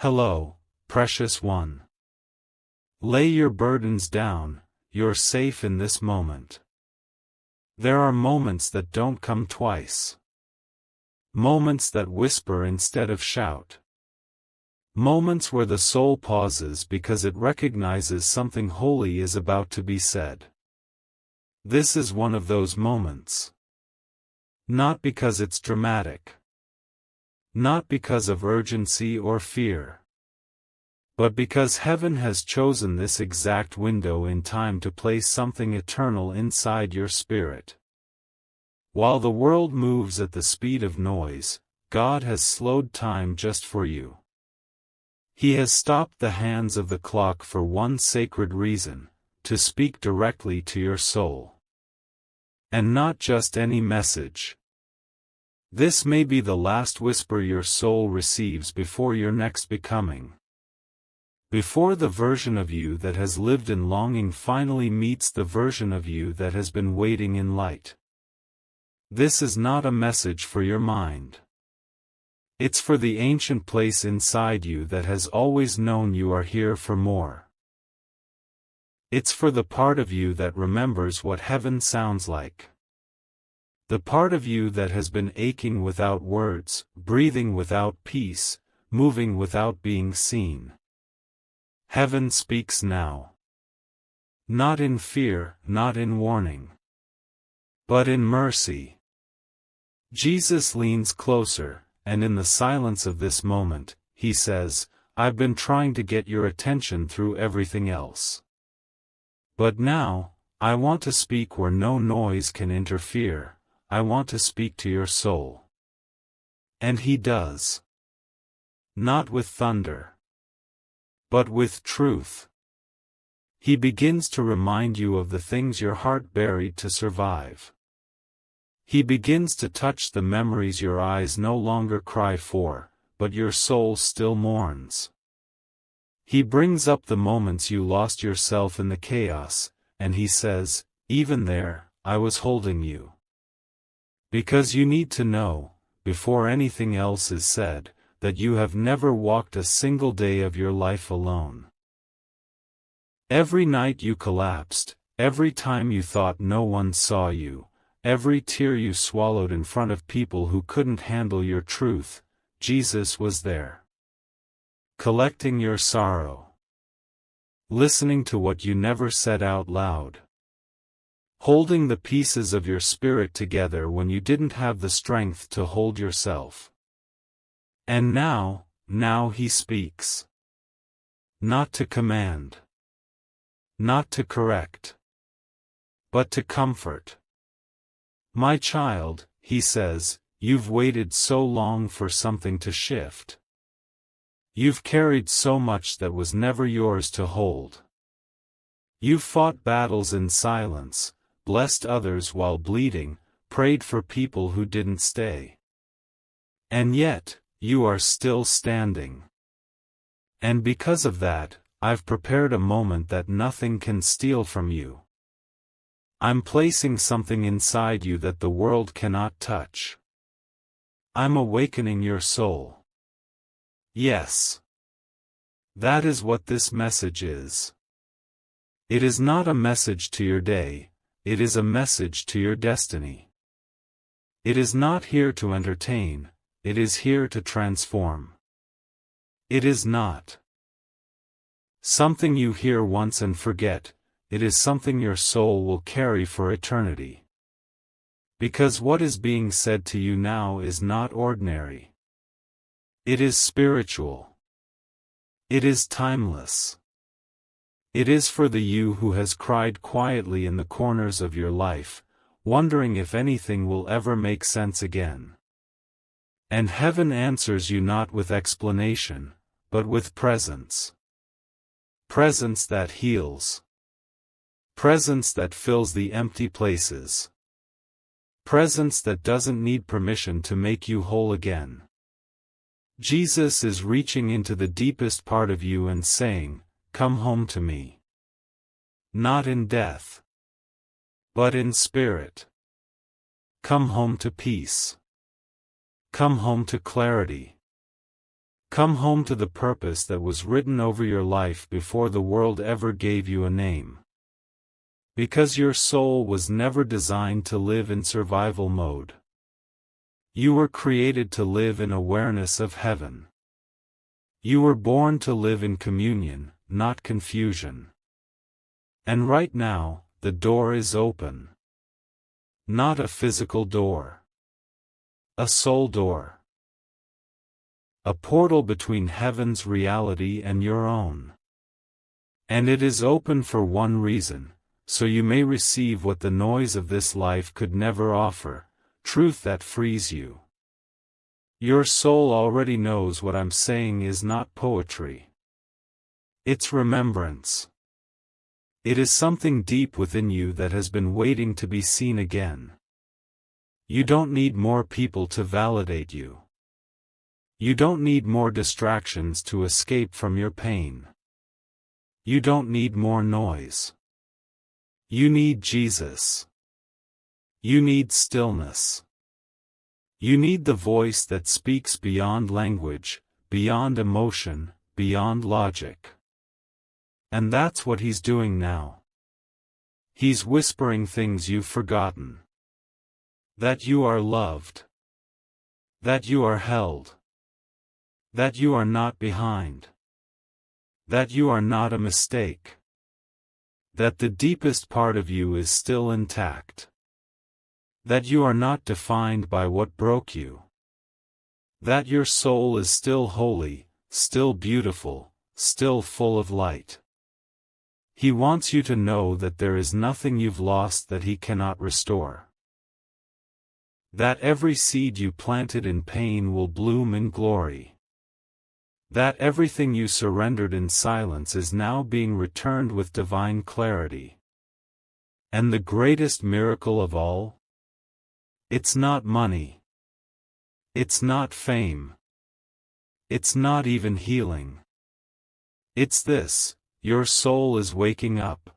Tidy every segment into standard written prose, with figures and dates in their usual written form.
Hello, precious one. Lay your burdens down, you're safe in this moment. There are moments that don't come twice. Moments that whisper instead of shout. Moments where the soul pauses because it recognizes something holy is about to be said. This is one of those moments. Not because it's dramatic. Not because of urgency or fear. But because heaven has chosen this exact window in time to place something eternal inside your spirit. While the world moves at the speed of noise, God has slowed time just for you. He has stopped the hands of the clock for one sacred reason, to speak directly to your soul. And not just any message. This may be the last whisper your soul receives before your next becoming. Before the version of you that has lived in longing finally meets the version of you that has been waiting in light. This is not a message for your mind. It's for the ancient place inside you that has always known you are here for more. It's for the part of you that remembers what heaven sounds like. The part of you that has been aching without words, breathing without peace, moving without being seen. Heaven speaks now. Not in fear, not in warning. But in mercy. Jesus leans closer, and in the silence of this moment, he says, I've been trying to get your attention through everything else. But now, I want to speak where no noise can interfere. I want to speak to your soul. And he does. Not with thunder. But with truth. He begins to remind you of the things your heart buried to survive. He begins to touch the memories your eyes no longer cry for, but your soul still mourns. He brings up the moments you lost yourself in the chaos, and he says, even there, I was holding you. Because you need to know, before anything else is said, that you have never walked a single day of your life alone. Every night you collapsed, every time you thought no one saw you, every tear you swallowed in front of people who couldn't handle your truth, Jesus was there. Collecting your sorrow. Listening to what you never said out loud. Holding the pieces of your spirit together when you didn't have the strength to hold yourself. And now he speaks. Not to command. Not to correct. But to comfort. My child, he says, you've waited so long for something to shift. You've carried so much that was never yours to hold. You've fought battles in silence, blessed others while bleeding, prayed for people who didn't stay. And yet, you are still standing. And because of that, I've prepared a moment that nothing can steal from you. I'm placing something inside you that the world cannot touch. I'm awakening your soul. Yes. That is what this message is. It is not a message to your day. It is a message to your destiny. It is not here to entertain, it is here to transform. It is not something you hear once and forget, it is something your soul will carry for eternity. Because what is being said to you now is not ordinary. It is spiritual. It is timeless. It is for the you who has cried quietly in the corners of your life, wondering if anything will ever make sense again. And heaven answers you not with explanation, but with presence. Presence that heals. Presence that fills the empty places. Presence that doesn't need permission to make you whole again. Jesus is reaching into the deepest part of you and saying, come home to me. Not in death, but in spirit. Come home to peace. Come home to clarity. Come home to the purpose that was written over your life before the world ever gave you a name. Because your soul was never designed to live in survival mode. You were created to live in awareness of heaven. You were born to live in communion, not confusion. And right now, the door is open. Not a physical door. A soul door. A portal between heaven's reality and your own. And it is open for one reason, so you may receive what the noise of this life could never offer, truth that frees you. Your soul already knows what I'm saying is not poetry. It's remembrance. It is something deep within you that has been waiting to be seen again. You don't need more people to validate you. You don't need more distractions to escape from your pain. You don't need more noise. You need Jesus. You need stillness. You need the voice that speaks beyond language, beyond emotion, beyond logic. And that's what he's doing now. He's whispering things you've forgotten. That you are loved. That you are held. That you are not behind. That you are not a mistake. That the deepest part of you is still intact. That you are not defined by what broke you. That your soul is still holy, still beautiful, still full of light. He wants you to know that there is nothing you've lost that he cannot restore. That every seed you planted in pain will bloom in glory. That everything you surrendered in silence is now being returned with divine clarity. And the greatest miracle of all? It's not money. It's not fame. It's not even healing. It's this: your soul is waking up.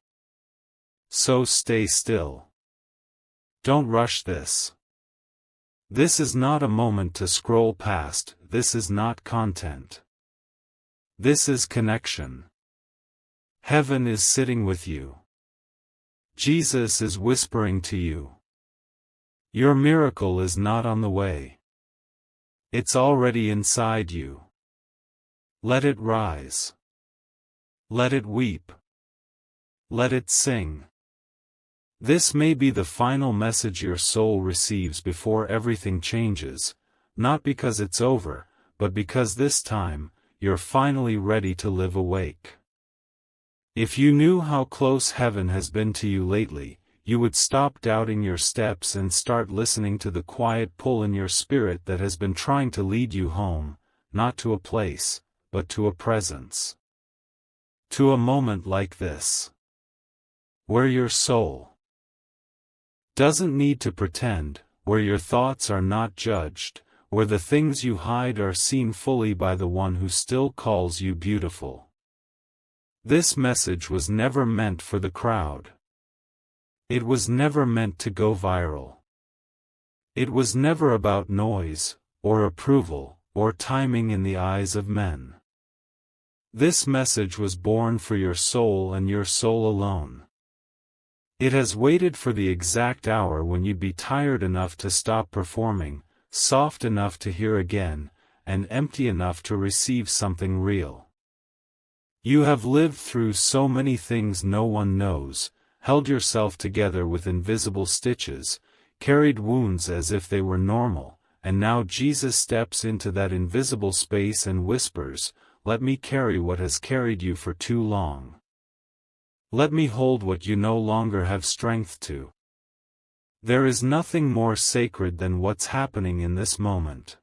So stay still. Don't rush this. This is not a moment to scroll past, this is not content. This is connection. Heaven is sitting with you. Jesus is whispering to you. Your miracle is not on the way. It's already inside you. Let it rise. Let it weep. Let it sing. This may be the final message your soul receives before everything changes, not because it's over, but because this time, you're finally ready to live awake. If you knew how close heaven has been to you lately, you would stop doubting your steps and start listening to the quiet pull in your spirit that has been trying to lead you home, not to a place, but to a presence. To a moment like this. Where your soul doesn't need to pretend, where your thoughts are not judged, where the things you hide are seen fully by the one who still calls you beautiful. This message was never meant for the crowd. It was never meant to go viral. It was never about noise, or approval, or timing in the eyes of men. This message was born for your soul and your soul alone. It has waited for the exact hour when you'd be tired enough to stop performing, soft enough to hear again, and empty enough to receive something real. You have lived through so many things no one knows, held yourself together with invisible stitches, carried wounds as if they were normal, and now Jesus steps into that invisible space and whispers, "Let me carry what has carried you for too long. Let me hold what you no longer have strength to." There is nothing more sacred than what's happening in this moment.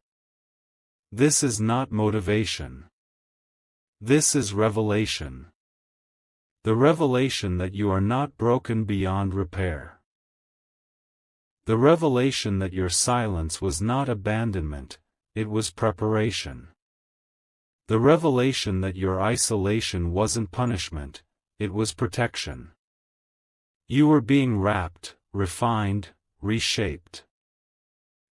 This is not motivation. This is revelation. The revelation that you are not broken beyond repair. The revelation that your silence was not abandonment, it was preparation. The revelation that your isolation wasn't punishment, it was protection. You were being wrapped, refined, reshaped.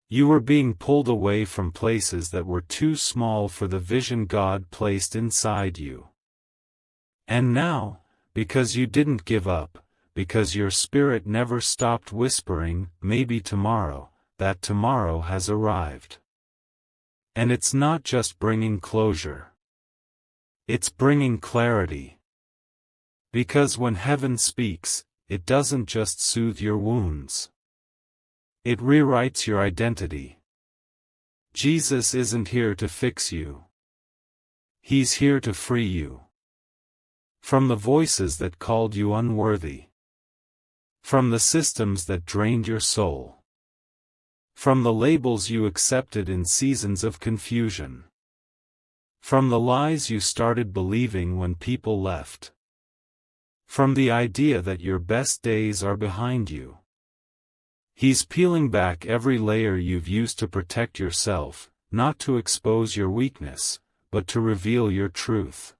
You were being pulled away from places that were too small for the vision God placed inside you. And now, because you didn't give up, because your spirit never stopped whispering, maybe tomorrow, that tomorrow has arrived. And it's not just bringing closure. It's bringing clarity. Because when heaven speaks, it doesn't just soothe your wounds. It rewrites your identity. Jesus isn't here to fix you. He's here to free you. From the voices that called you unworthy. From the systems that drained your soul. From the labels you accepted in seasons of confusion. From the lies you started believing when people left. From the idea that your best days are behind you. He's peeling back every layer you've used to protect yourself, not to expose your weakness, but to reveal your truth.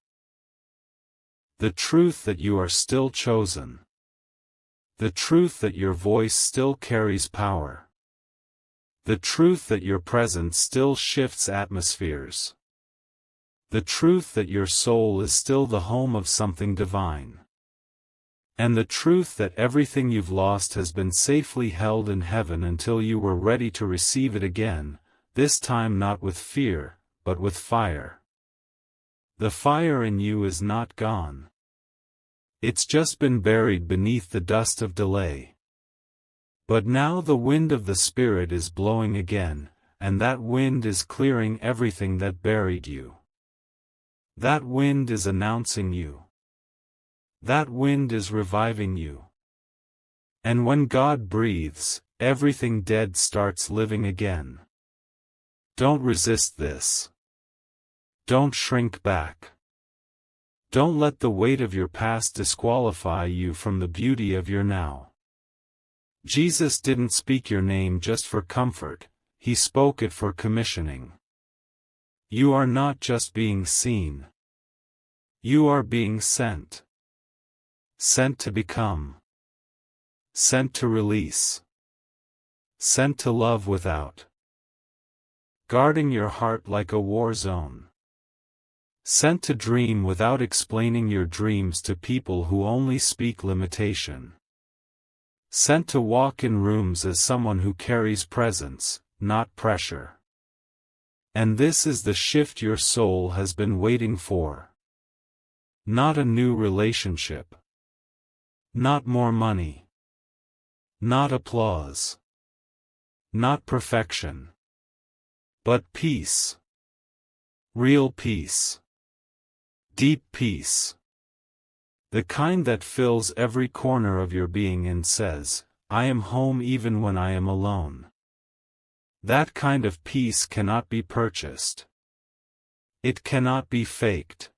The truth that you are still chosen. The truth that your voice still carries power. The truth that your presence still shifts atmospheres. The truth that your soul is still the home of something divine. And the truth that everything you've lost has been safely held in heaven until you were ready to receive it again, this time not with fear, but with fire. The fire in you is not gone. It's just been buried beneath the dust of delay. But now the wind of the Spirit is blowing again, and that wind is clearing everything that buried you. That wind is announcing you. That wind is reviving you. And when God breathes, everything dead starts living again. Don't resist this. Don't shrink back. Don't let the weight of your past disqualify you from the beauty of your now. Jesus didn't speak your name just for comfort, he spoke it for commissioning. You are not just being seen. You are being sent. Sent to become. Sent to release. Sent to love without. Guarding your heart like a war zone. Sent to dream without explaining your dreams to people who only speak limitation. Sent to walk in rooms as someone who carries presence, not pressure. And this is the shift your soul has been waiting for. Not a new relationship. Not more money. Not applause. Not perfection. But peace. Real peace. Deep peace. The kind that fills every corner of your being and says, I am home even when I am alone. That kind of peace cannot be purchased. It cannot be faked.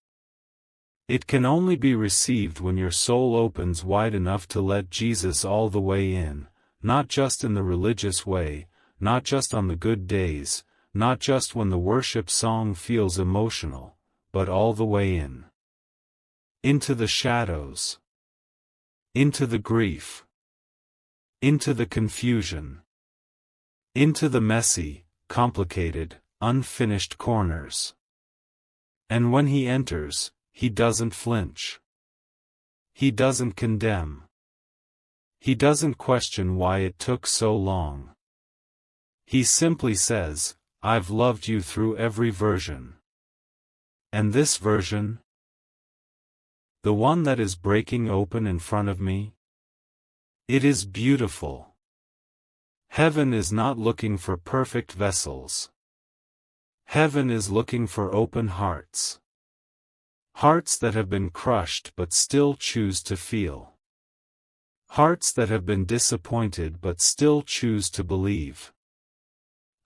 It can only be received when your soul opens wide enough to let Jesus all the way in, not just in the religious way, not just on the good days, not just when the worship song feels emotional, but all the way in. Into the shadows. Into the grief. Into the confusion. Into the messy, complicated, unfinished corners. And when he enters, he doesn't flinch. He doesn't condemn. He doesn't question why it took so long. He simply says, I've loved you through every version. And this version? The one that is breaking open in front of me? It is beautiful. Heaven is not looking for perfect vessels. Heaven is looking for open hearts. Hearts that have been crushed but still choose to feel. Hearts that have been disappointed but still choose to believe.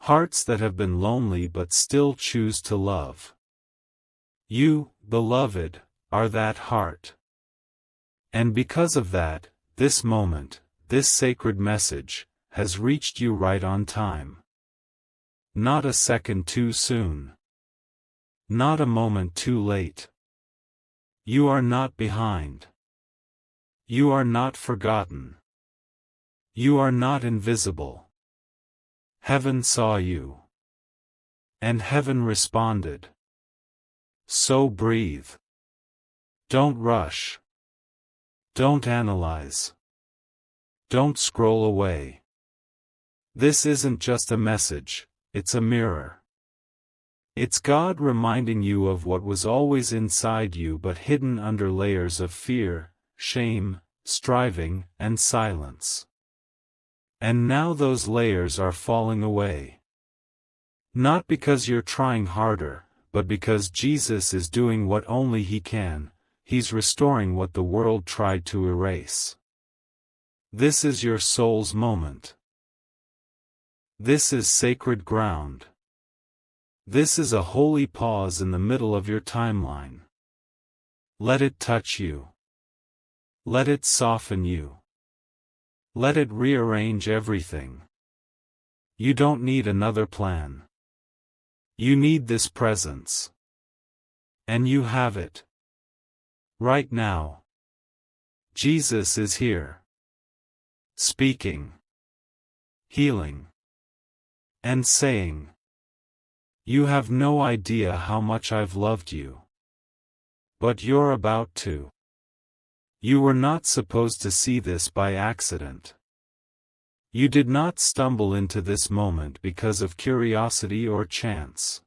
Hearts that have been lonely but still choose to love. You, beloved, are that heart. And because of that, this moment, this sacred message, has reached you right on time. Not a second too soon. Not a moment too late. You are not behind. You are not forgotten. You are not invisible. Heaven saw you. And heaven responded. So breathe. Don't rush. Don't analyze. Don't scroll away. This isn't just a message, it's a mirror. It's God reminding you of what was always inside you but hidden under layers of fear, shame, striving, and silence. And now those layers are falling away. Not because you're trying harder, but because Jesus is doing what only He can. He's restoring what the world tried to erase. This is your soul's moment. This is sacred ground. This is a holy pause in the middle of your timeline. Let it touch you. Let it soften you. Let it rearrange everything. You don't need another plan. You need this presence. And you have it. Right now. Jesus is here. Speaking. Healing. And saying, "You have no idea how much I've loved you. But you're about to. You were not supposed to see this by accident. You did not stumble into this moment because of curiosity or chance.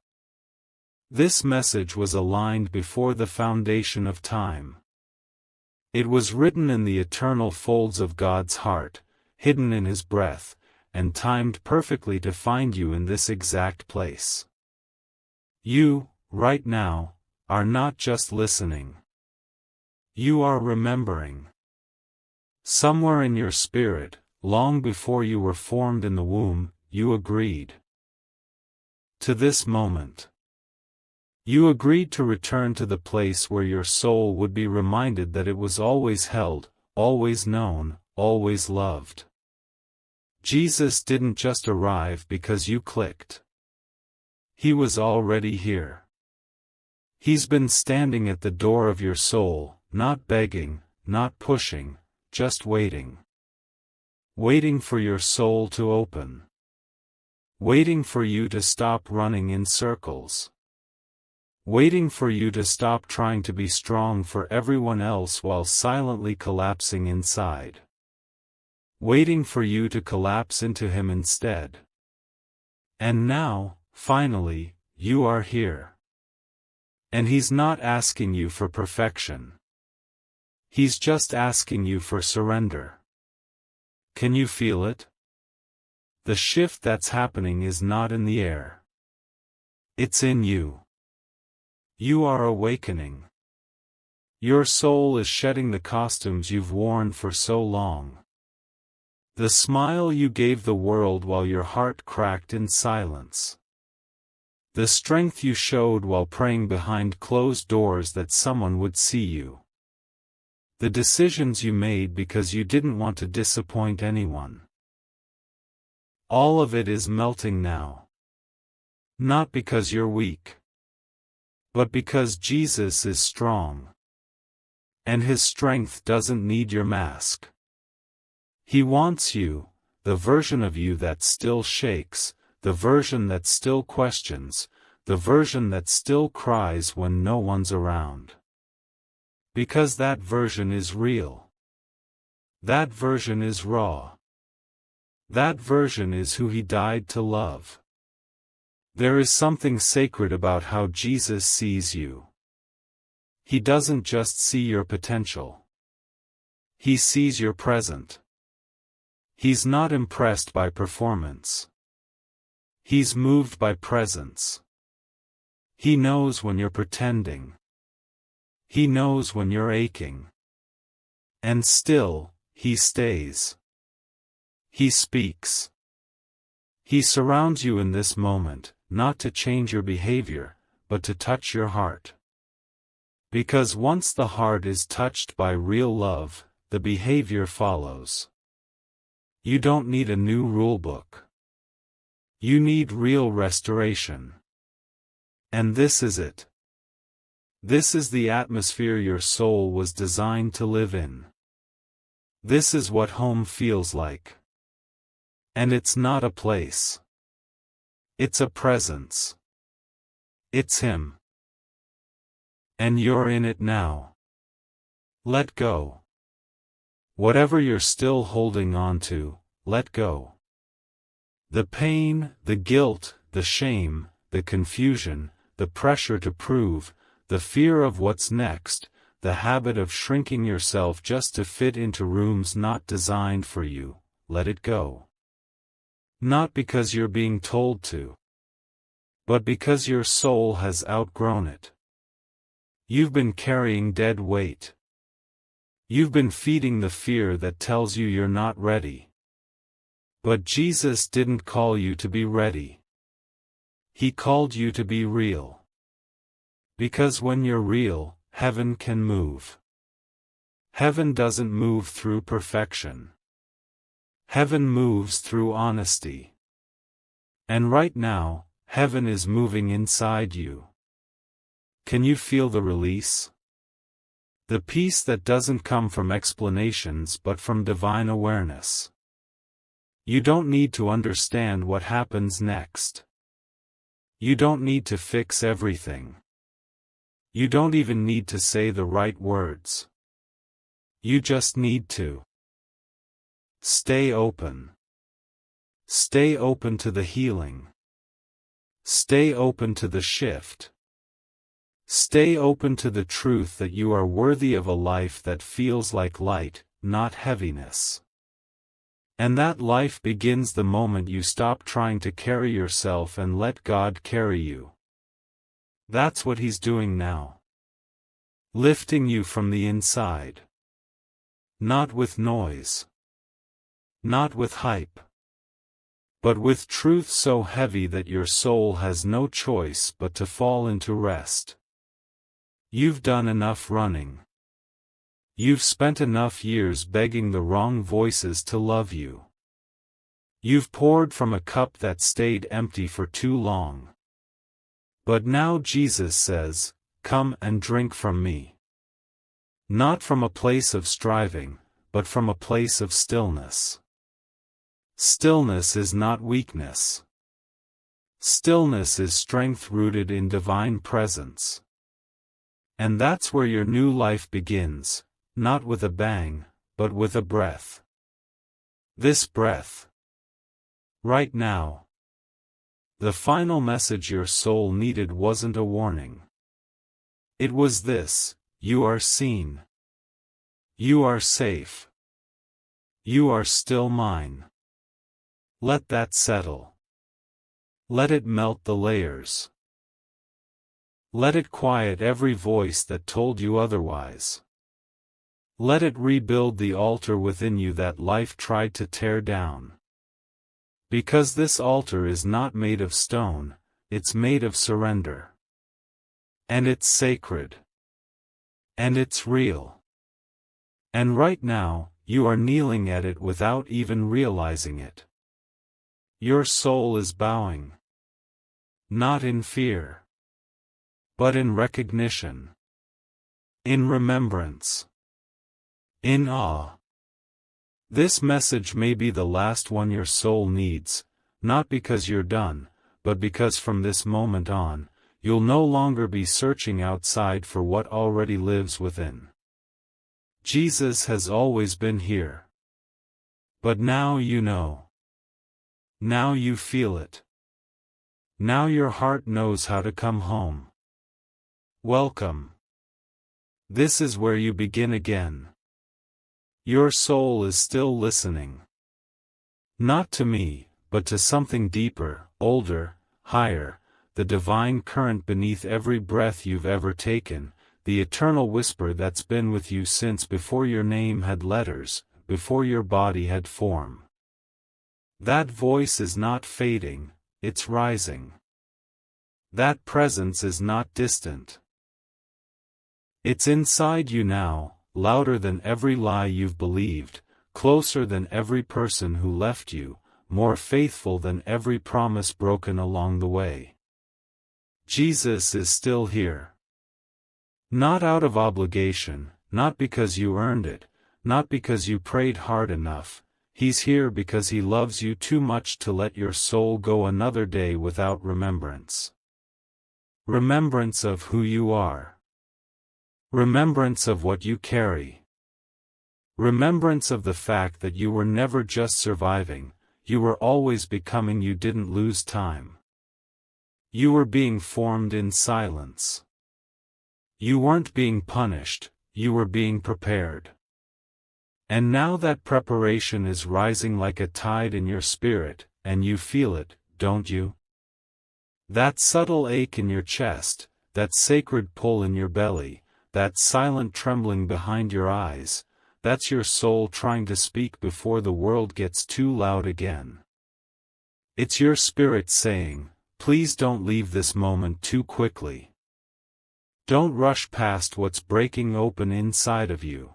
This message was aligned before the foundation of time. It was written in the eternal folds of God's heart, hidden in His breath, and timed perfectly to find you in this exact place. You, right now, are not just listening. You are remembering. Somewhere in your spirit, long before you were formed in the womb, you agreed to this moment. You agreed to return to the place where your soul would be reminded that it was always held, always known, always loved. Jesus didn't just arrive because you clicked. He was already here. He's been standing at the door of your soul, not begging, not pushing, just waiting. Waiting for your soul to open. Waiting for you to stop running in circles. Waiting for you to stop trying to be strong for everyone else while silently collapsing inside. Waiting for you to collapse into Him instead. And now, finally, you are here. And He's not asking you for perfection. He's just asking you for surrender. Can you feel it? The shift that's happening is not in the air. It's in you. You are awakening. Your soul is shedding the costumes you've worn for so long. The smile you gave the world while your heart cracked in silence. The strength you showed while praying behind closed doors that someone would see you. The decisions you made because you didn't want to disappoint anyone. All of it is melting now. Not because you're weak. But because Jesus is strong. And His strength doesn't need your mask. He wants you, the version of you that still shakes, the version that still questions, the version that still cries when no one's around. Because that version is real. That version is raw. That version is who He died to love. There is something sacred about how Jesus sees you. He doesn't just see your potential. He sees your present. He's not impressed by performance. He's moved by presence. He knows when you're pretending. He knows when you're aching. And still, He stays. He speaks. He surrounds you in this moment, not to change your behavior, but to touch your heart. Because once the heart is touched by real love, the behavior follows. You don't need a new rulebook. You need real restoration. And this is it. This is the atmosphere your soul was designed to live in. This is what home feels like. And it's not a place. It's a presence. It's Him. And you're in it now. Let go. Whatever you're still holding on to, let go. The pain, the guilt, the shame, the confusion, the pressure to prove, the fear of what's next, the habit of shrinking yourself just to fit into rooms not designed for you, let it go. Not because you're being told to, but because your soul has outgrown it. You've been carrying dead weight. You've been feeding the fear that tells you you're not ready. But Jesus didn't call you to be ready. He called you to be real. Because when you're real, heaven can move. Heaven doesn't move through perfection. Heaven moves through honesty. And right now, heaven is moving inside you. Can you feel the release? The peace that doesn't come from explanations but from divine awareness. You don't need to understand what happens next. You don't need to fix everything. You don't even need to say the right words. You just need to stay open. Stay open to the healing. Stay open to the shift. Stay open to the truth that you are worthy of a life that feels like light, not heaviness. And that life begins the moment you stop trying to carry yourself and let God carry you. That's what He's doing now. Lifting you from the inside. Not with noise. Not with hype. But with truth so heavy that your soul has no choice but to fall into rest. You've done enough running. You've spent enough years begging the wrong voices to love you. You've poured from a cup that stayed empty for too long. But now Jesus says, "Come and drink from me." Not from a place of striving, but from a place of stillness. Stillness is not weakness. Stillness is strength rooted in divine presence. And that's where your new life begins, not with a bang, but with a breath. This breath. Right now. The final message your soul needed wasn't a warning. It was this: you are seen. You are safe. You are still mine. Let that settle. Let it melt the layers. Let it quiet every voice that told you otherwise. Let it rebuild the altar within you that life tried to tear down. Because this altar is not made of stone, it's made of surrender. And it's sacred. And it's real. And right now, you are kneeling at it without even realizing it. Your soul is bowing. Not in fear. But in recognition. In remembrance. In awe. This message may be the last one your soul needs, not because you're done, but because from this moment on, you'll no longer be searching outside for what already lives within. Jesus has always been here. But now you know. Now you feel it. Now your heart knows how to come home. Welcome. This is where you begin again. Your soul is still listening. Not to me, but to something deeper, older, higher, the divine current beneath every breath you've ever taken, the eternal whisper that's been with you since before your name had letters, before your body had form. That voice is not fading, it's rising. That presence is not distant. It's inside you now, louder than every lie you've believed, closer than every person who left you, more faithful than every promise broken along the way. Jesus is still here. Not out of obligation, not because you earned it, not because you prayed hard enough. He's here because he loves you too much to let your soul go another day without remembrance. Remembrance of who you are. Remembrance of what you carry. Remembrance of the fact that you were never just surviving, you were always becoming. You didn't lose time. You were being formed in silence. You weren't being punished, you were being prepared. And now that preparation is rising like a tide in your spirit, and you feel it, don't you? That subtle ache in your chest, that sacred pull in your belly, that silent trembling behind your eyes, that's your soul trying to speak before the world gets too loud again. It's your spirit saying, please don't leave this moment too quickly. Don't rush past what's breaking open inside of you.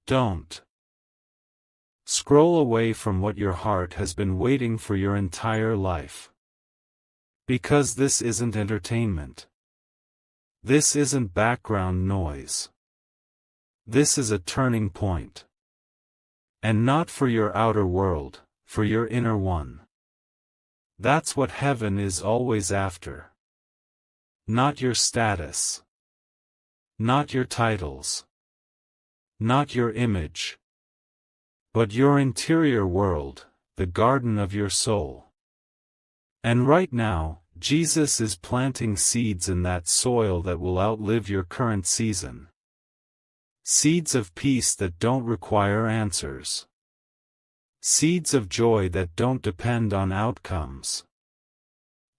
Don't scroll away from what your heart has been waiting for your entire life. Because this isn't entertainment. This isn't background noise. This is a turning point. And not for your outer world, for your inner one. That's what heaven is always after. Not your status. Not your titles. Not your image. But your interior world, the garden of your soul. And right now, Jesus is planting seeds in that soil that will outlive your current season. Seeds of peace that don't require answers. Seeds of joy that don't depend on outcomes.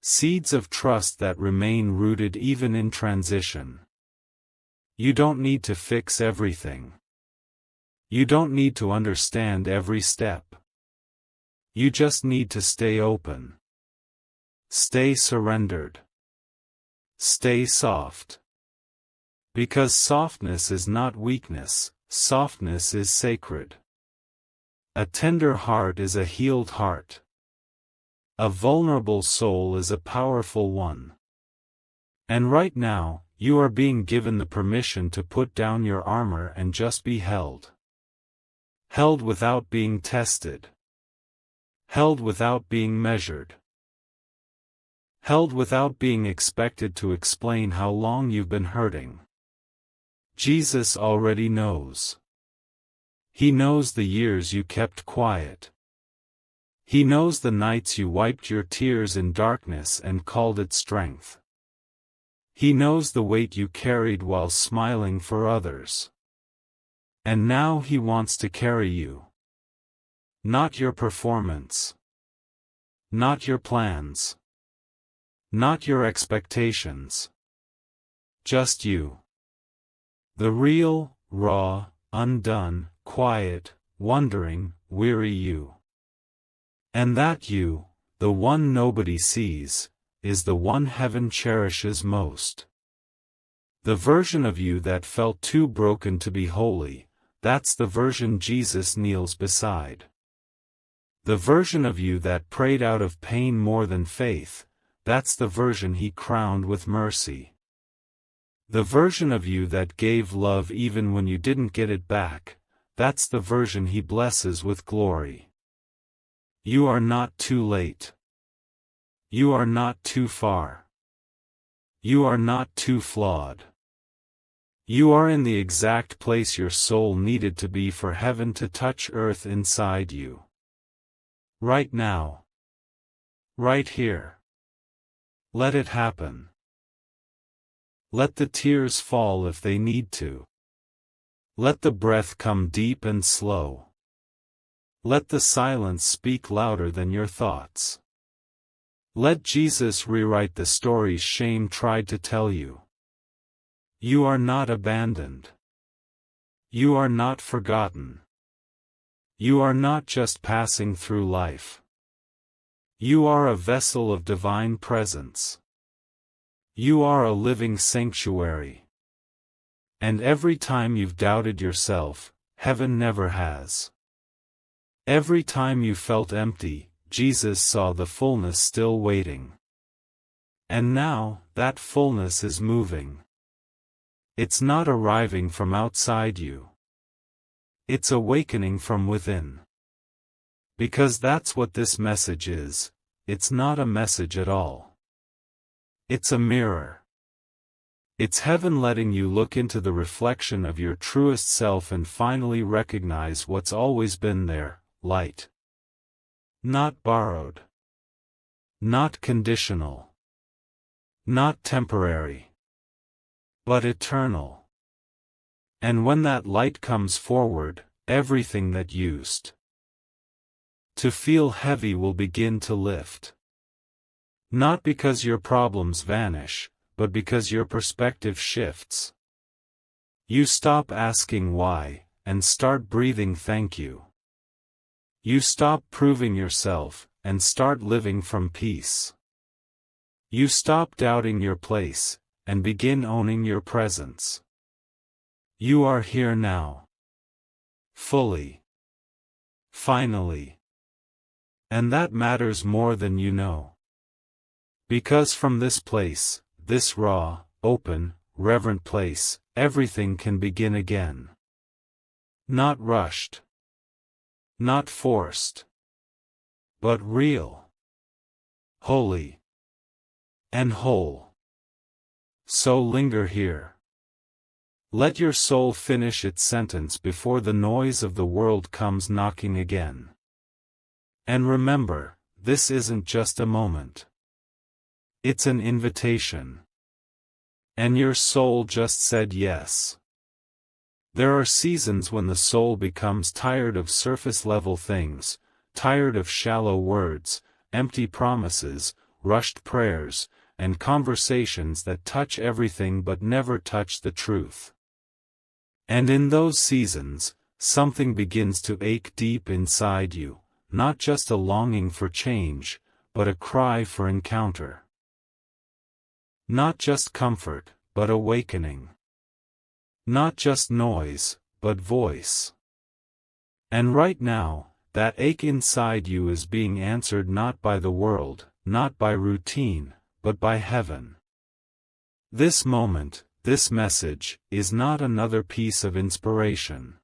Seeds of trust that remain rooted even in transition. You don't need to fix everything. You don't need to understand every step. You just need to stay open. Stay surrendered. Stay soft. Because softness is not weakness, softness is sacred. A tender heart is a healed heart. A vulnerable soul is a powerful one. And right now, you are being given the permission to put down your armor and just be held. Held without being tested. Held without being measured. Held without being expected to explain how long you've been hurting. Jesus already knows. He knows the years you kept quiet. He knows the nights you wiped your tears in darkness and called it strength. He knows the weight you carried while smiling for others. And now he wants to carry you. Not your performance. Not your plans. Not your expectations. Just you. The real, raw, undone, quiet, wondering, weary you. And that you, the one nobody sees, is the one heaven cherishes most. The version of you that felt too broken to be holy, that's the version Jesus kneels beside. The version of you that prayed out of pain more than faith, that's the version he crowned with mercy. The version of you that gave love even when you didn't get it back, that's the version he blesses with glory. You are not too late. You are not too far. You are not too flawed. You are in the exact place your soul needed to be for heaven to touch earth inside you. Right now. Right here. Let it happen. Let the tears fall if they need to. Let the breath come deep and slow. Let the silence speak louder than your thoughts. Let Jesus rewrite the stories shame tried to tell you. You are not abandoned. You are not forgotten. You are not just passing through life. You are a vessel of divine presence. You are a living sanctuary. And every time you've doubted yourself, heaven never has. Every time you felt empty, Jesus saw the fullness still waiting. And now, that fullness is moving. It's not arriving from outside you. It's awakening from within. Because that's what this message is. It's not a message at all. It's a mirror. It's heaven letting you look into the reflection of your truest self and finally recognize what's always been there: light. Not borrowed. Not conditional. Not temporary. But eternal. And when that light comes forward, everything that used to feel heavy will begin to lift. Not because your problems vanish, but because your perspective shifts. You stop asking why, and start breathing thank you. You stop proving yourself, and start living from peace. You stop doubting your place, and begin owning your presence. You are here now. Fully. Finally. And that matters more than you know. Because from this place, this raw, open, reverent place, everything can begin again. Not rushed. Not forced. But real. Holy. And whole. So linger here. Let your soul finish its sentence before the noise of the world comes knocking again. And remember, this isn't just a moment. It's an invitation. And your soul just said yes. There are seasons when the soul becomes tired of surface-level things, tired of shallow words, empty promises, rushed prayers, and conversations that touch everything but never touch the truth. And in those seasons, something begins to ache deep inside you, not just a longing for change, but a cry for encounter. Not just comfort, but awakening. Not just noise, but voice. And right now, that ache inside you is being answered not by the world, not by routine, but by heaven. This moment, this message, is not another piece of inspiration.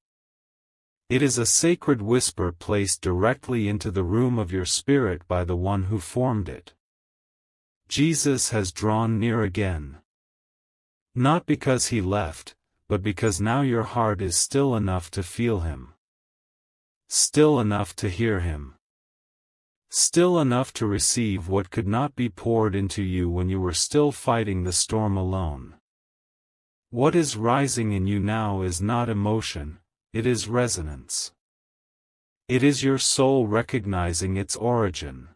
It is a sacred whisper placed directly into the room of your spirit by the one who formed it. Jesus has drawn near again. Not because he left, but because now your heart is still enough to feel him. Still enough to hear him. Still enough to receive what could not be poured into you when you were still fighting the storm alone. What is rising in you now is not emotion, it is resonance. It is your soul recognizing its origin.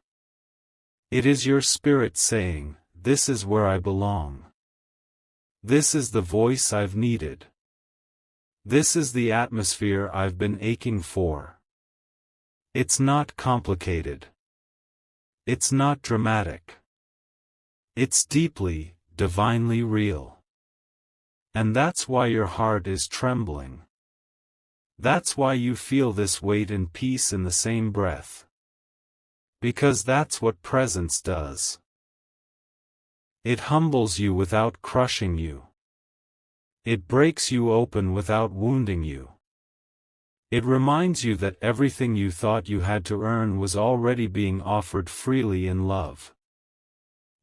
It is your spirit saying, "This is where I belong. This is the voice I've needed. This is the atmosphere I've been aching for." It's not complicated. It's not dramatic. It's deeply, divinely real. And that's why your heart is trembling. That's why you feel this weight and peace in the same breath. Because that's what presence does. It humbles you without crushing you. It breaks you open without wounding you. It reminds you that everything you thought you had to earn was already being offered freely in love.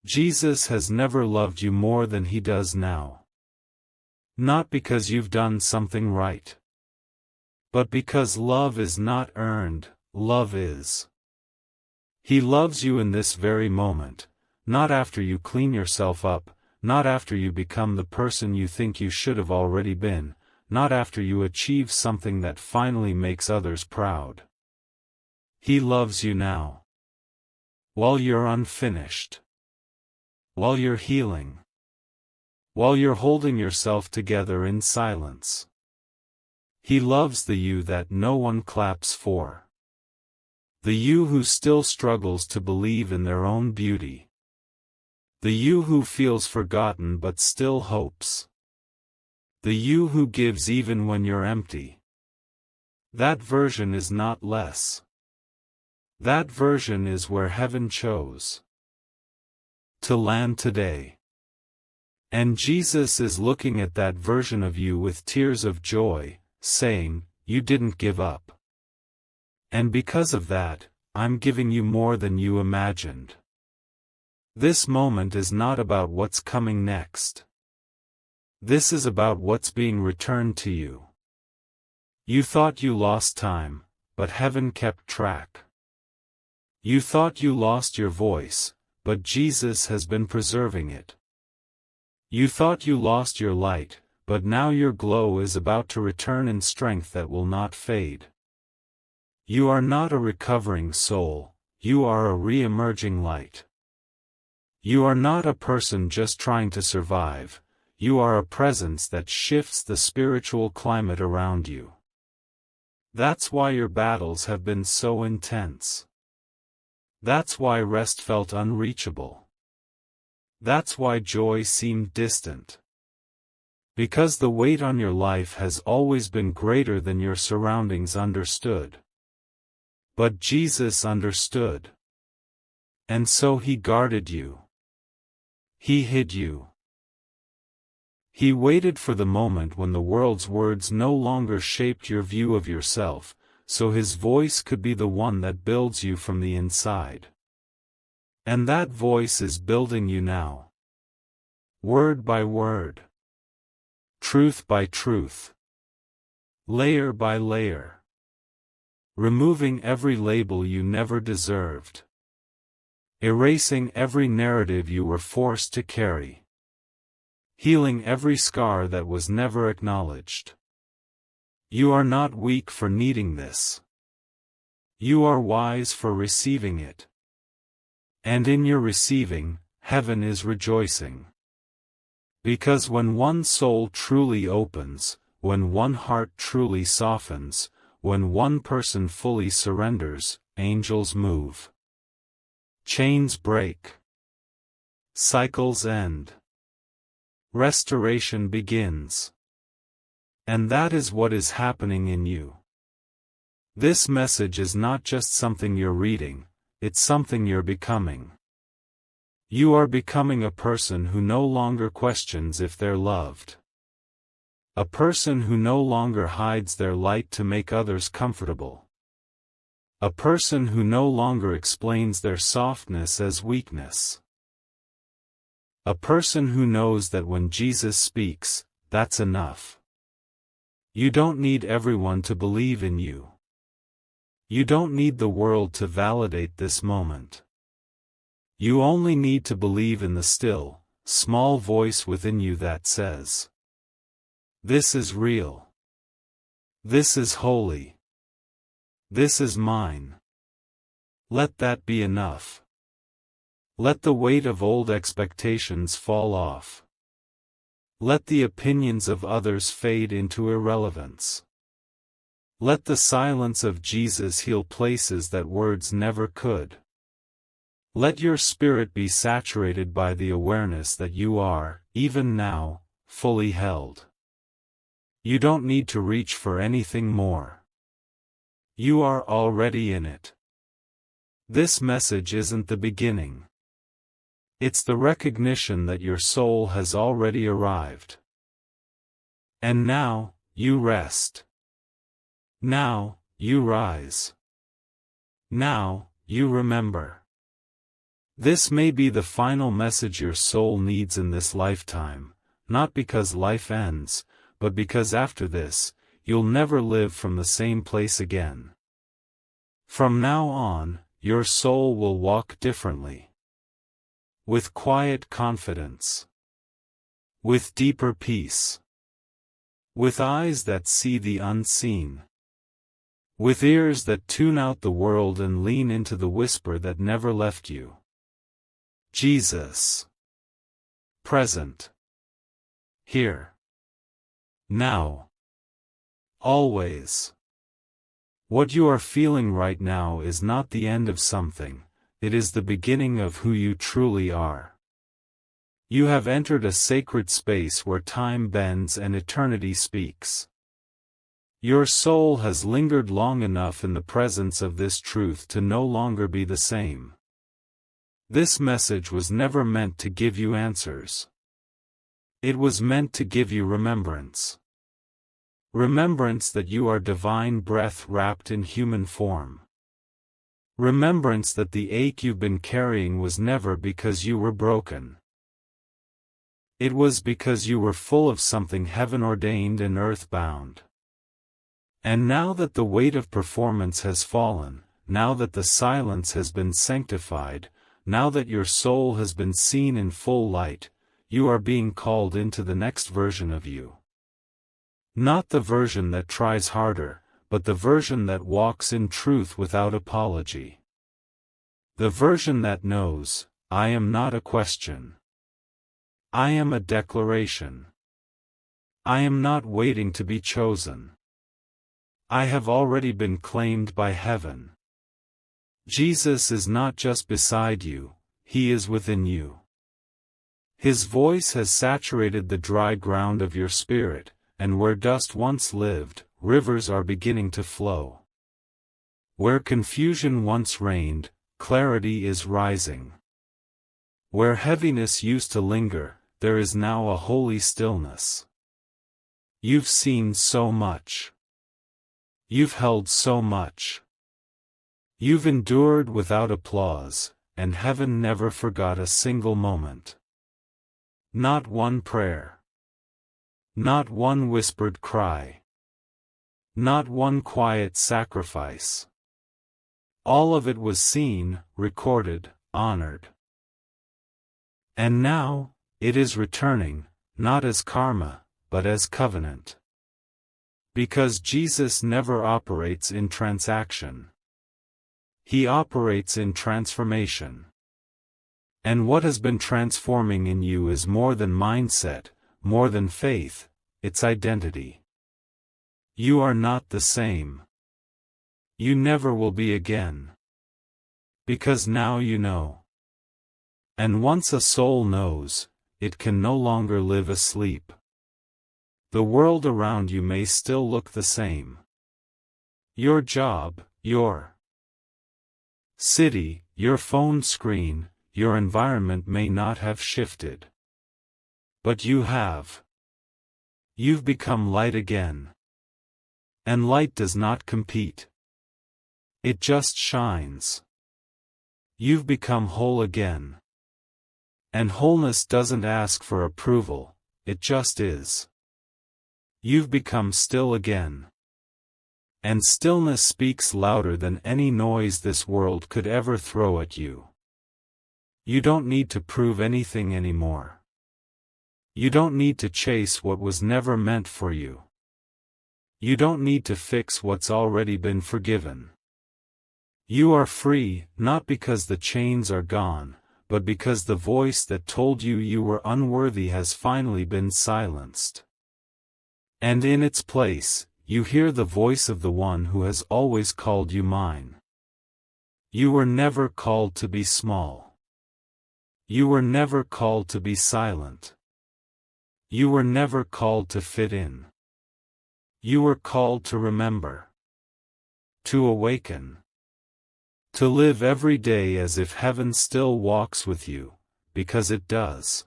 Jesus has never loved you more than he does now. Not because you've done something right. But because love is not earned, love is. He loves you in this very moment, not after you clean yourself up, not after you become the person you think you should have already been, not after you achieve something that finally makes others proud. He loves you now. While you're unfinished. While you're healing. While you're holding yourself together in silence. He loves the you that no one claps for. The you who still struggles to believe in their own beauty. The you who feels forgotten but still hopes. The you who gives even when you're empty. That version is not less. That version is where heaven chose to land today. And Jesus is looking at that version of you with tears of joy, saying, you didn't give up. And because of that, I'm giving you more than you imagined. This moment is not about what's coming next. This is about what's being returned to you. You thought you lost time, but heaven kept track. You thought you lost your voice, but Jesus has been preserving it. You thought you lost your light, but now your glow is about to return in strength that will not fade. You are not a recovering soul, you are a re-emerging light. You are not a person just trying to survive, you are a presence that shifts the spiritual climate around you. That's why your battles have been so intense. That's why rest felt unreachable. That's why joy seemed distant. Because the weight on your life has always been greater than your surroundings understood. But Jesus understood. And so he guarded you. He hid you. He waited for the moment when the world's words no longer shaped your view of yourself, so his voice could be the one that builds you from the inside. And that voice is building you now. Word by word. Truth by truth. Layer by layer. Removing every label you never deserved. Erasing every narrative you were forced to carry. Healing every scar that was never acknowledged. You are not weak for needing this. You are wise for receiving it. And in your receiving, heaven is rejoicing. Because when one soul truly opens, when one heart truly softens, when one person fully surrenders, angels move. Chains break. Cycles end. Restoration begins. And that is what is happening in you. This message is not just something you're reading, it's something you're becoming. You are becoming a person who no longer questions if they're loved. A person who no longer hides their light to make others comfortable. A person who no longer explains their softness as weakness. A person who knows that when Jesus speaks, that's enough. You don't need everyone to believe in you. You don't need the world to validate this moment. You only need to believe in the still, small voice within you that says, "This is real. This is holy. This is mine." Let that be enough. Let the weight of old expectations fall off. Let the opinions of others fade into irrelevance. Let the silence of Jesus heal places that words never could. Let your spirit be saturated by the awareness that you are, even now, fully held. You don't need to reach for anything more. You are already in it. This message isn't the beginning. It's the recognition that your soul has already arrived. And now, you rest. Now, you rise. Now, you remember. This may be the final message your soul needs in this lifetime, not because life ends, but because after this, you'll never live from the same place again. From now on, your soul will walk differently. With quiet confidence. With deeper peace. With eyes that see the unseen. With ears that tune out the world and lean into the whisper that never left you. Jesus. Present. Here. Now. Always. What you are feeling right now is not the end of something. It is the beginning of who you truly are. You have entered a sacred space where time bends and eternity speaks. Your soul has lingered long enough in the presence of this truth to no longer be the same. This message was never meant to give you answers. It was meant to give you remembrance. Remembrance that you are divine breath wrapped in human form. Remembrance that the ache you've been carrying was never because you were broken. It was because you were full of something heaven-ordained and earth-bound. And now that the weight of performance has fallen, now that the silence has been sanctified, now that your soul has been seen in full light, you are being called into the next version of you. Not the version that tries harder, but the version that walks in truth without apology. The version that knows, I am not a question. I am a declaration. I am not waiting to be chosen. I have already been claimed by heaven. Jesus is not just beside you, he is within you. His voice has saturated the dry ground of your spirit, and where dust once lived, rivers are beginning to flow. Where confusion once reigned, clarity is rising. Where heaviness used to linger, there is now a holy stillness. You've seen so much. You've held so much. You've endured without applause, and heaven never forgot a single moment. Not one prayer. Not one whispered cry. Not one quiet sacrifice. All of it was seen, recorded, honored. And now, it is returning, not as karma, but as covenant. Because Jesus never operates in transaction. He operates in transformation. And what has been transforming in you is more than mindset, more than faith, it's identity. You are not the same. You never will be again. Because now you know. And once a soul knows, it can no longer live asleep. The world around you may still look the same. Your job, your city, your phone screen, your environment may not have shifted. But you have. You've become light again. And light does not compete. It just shines. You've become whole again. And wholeness doesn't ask for approval, it just is. You've become still again. And stillness speaks louder than any noise this world could ever throw at you. You don't need to prove anything anymore. You don't need to chase what was never meant for you. You don't need to fix what's already been forgiven. You are free, not because the chains are gone, but because the voice that told you you were unworthy has finally been silenced. And in its place, you hear the voice of the one who has always called you mine. You were never called to be small. You were never called to be silent. You were never called to fit in. You were called to remember. To awaken. To live every day as if heaven still walks with you, because it does.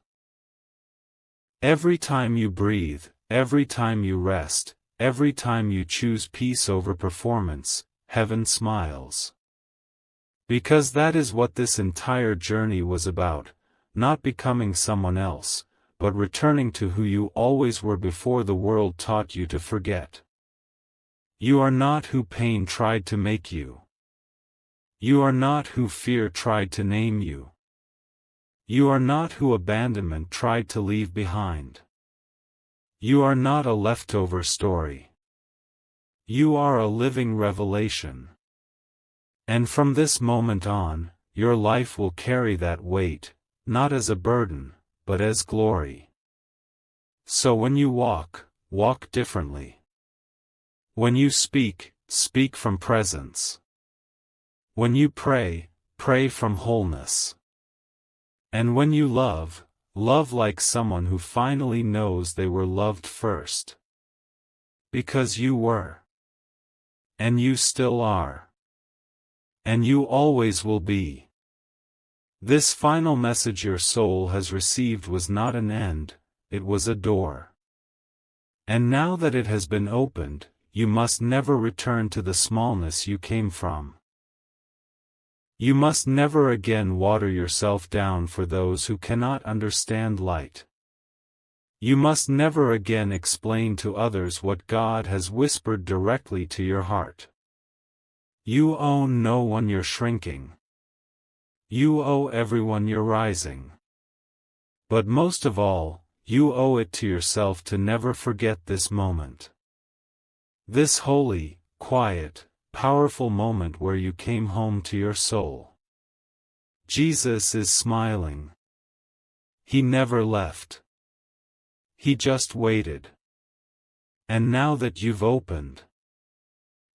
Every time you breathe, every time you rest, every time you choose peace over performance, heaven smiles. Because that is what this entire journey was about, not becoming someone else, but returning to who you always were before the world taught you to forget. You are not who pain tried to make you. You are not who fear tried to name you. You are not who abandonment tried to leave behind. You are not a leftover story. You are a living revelation. And from this moment on, your life will carry that weight, not as a burden, but as glory. So when you walk, walk differently. When you speak, speak from presence. When you pray, pray from wholeness. And when you love, love like someone who finally knows they were loved first. Because you were. And you still are. And you always will be. This final message your soul has received was not an end, it was a door. And now that it has been opened, you must never return to the smallness you came from. You must never again water yourself down for those who cannot understand light. You must never again explain to others what God has whispered directly to your heart. You owe no one your shrinking. You owe everyone your rising. But most of all, you owe it to yourself to never forget this moment. This holy, quiet, powerful moment where you came home to your soul. Jesus is smiling. He never left. He just waited. And now that you've opened,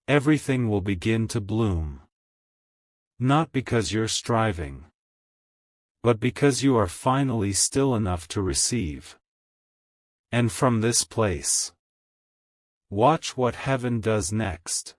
everything will begin to bloom. Not because you're striving, but because you are finally still enough to receive. And from this place, watch what heaven does next.